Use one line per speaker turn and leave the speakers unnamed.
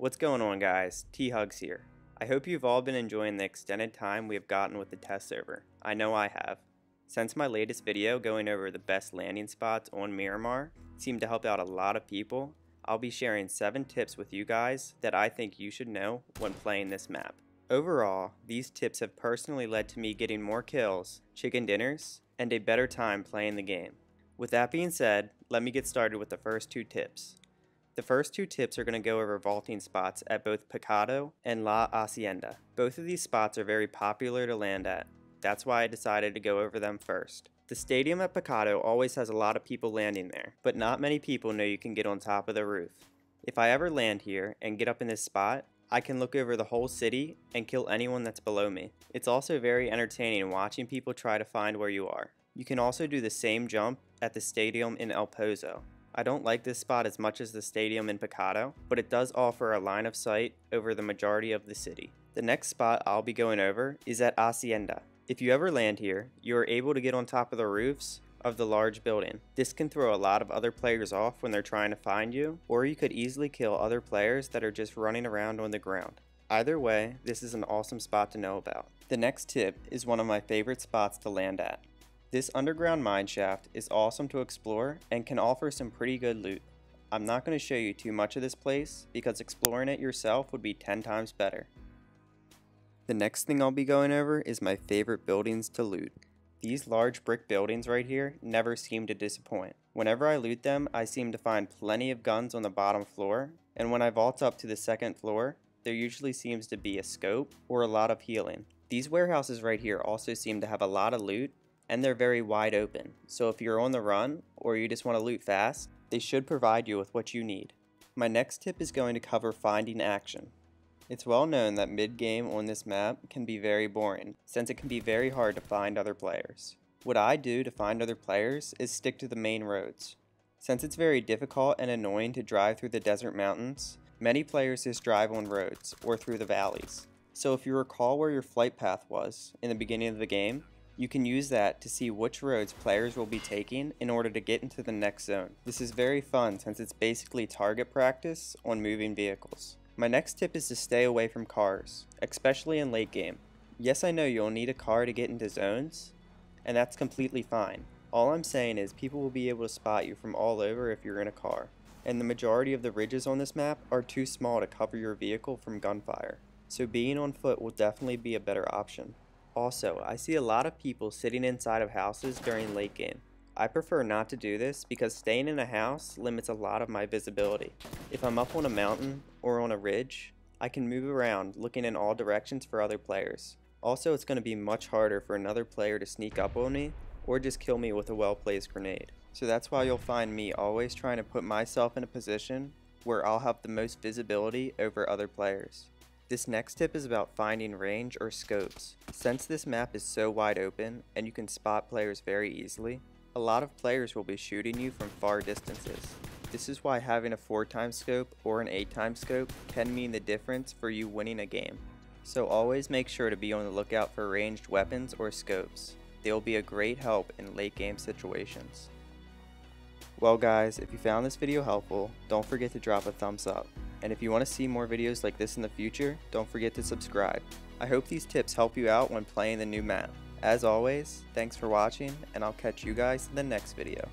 What's going on, guys? T-Hugs here. I hope you've all been enjoying the extended time we have gotten with the test server. I know I have. Since my latest video going over the best landing spots on Miramar seemed to help out a lot of people, I'll be sharing 7 tips with you guys that I think you should know when playing this map. Overall, these tips have personally led to me getting more kills, chicken dinners, and a better time playing the game. With that being said, let me get started with the first 2 tips. The first 2 tips are going to go over vaulting spots at both Pecado and La Hacienda. Both of these spots are very popular to land at. That's why I decided to go over them first. The stadium at Pecado always has a lot of people landing there, but not many people know you can get on top of the roof. If I ever land here and get up in this spot, I can look over the whole city and kill anyone that's below me. It's also very entertaining watching people try to find where you are. You can also do the same jump at the stadium in El Pozo. I don't like this spot as much as the stadium in Pecado, but it does offer a line of sight over the majority of the city. The next spot I'll be going over is at Hacienda. If you ever land here, you are able to get on top of the roofs of the large building. This can throw a lot of other players off when they're trying to find you, or you could easily kill other players that are just running around on the ground. Either way, this is an awesome spot to know about. The next tip is one of my favorite spots to land at. This underground mine shaft is awesome to explore and can offer some pretty good loot. I'm not going to show you too much of this place because exploring it yourself would be 10 times better. The next thing I'll be going over is my favorite buildings to loot. These large brick buildings right here never seem to disappoint. Whenever I loot them, I seem to find plenty of guns on the bottom floor, and when I vault up to the second floor, there usually seems to be a scope or a lot of healing. These warehouses right here also seem to have a lot of loot, and they're very wide open, so if you're on the run or you just want to loot fast, they should provide you with what you need. My next tip is going to cover finding action. It's well known that mid-game on this map can be very boring, since it can be very hard to find other players. What I do to find other players is stick to the main roads. Since it's very difficult and annoying to drive through the desert mountains, many players just drive on roads or through the valleys. So if you recall where your flight path was in the beginning of the game, you can use that to see which roads players will be taking in order to get into the next zone. This is very fun since it's basically target practice on moving vehicles. My next tip is to stay away from cars, especially in late game. Yes, I know you'll need a car to get into zones, and that's completely fine. All I'm saying is people will be able to spot you from all over if you're in a car, and the majority of the ridges on this map are too small to cover your vehicle from gunfire, so being on foot will definitely be a better option. Also, I see a lot of people sitting inside of houses during late game. I prefer not to do this because staying in a house limits a lot of my visibility. If I'm up on a mountain or on a ridge, I can move around looking in all directions for other players. Also, it's going to be much harder for another player to sneak up on me or just kill me with a well-placed grenade. So that's why you'll find me always trying to put myself in a position where I'll have the most visibility over other players. This next tip is about finding range or scopes. Since this map is so wide open and you can spot players very easily, a lot of players will be shooting you from far distances. This is why having a 4x scope or an 8x scope can mean the difference for you winning a game. So always make sure to be on the lookout for ranged weapons or scopes. They will be a great help in late game situations. Well guys, if you found this video helpful, don't forget to drop a thumbs up. And if you want to see more videos like this in the future, don't forget to subscribe. I hope these tips help you out when playing the new map. As always, thanks for watching, and I'll catch you guys in the next video.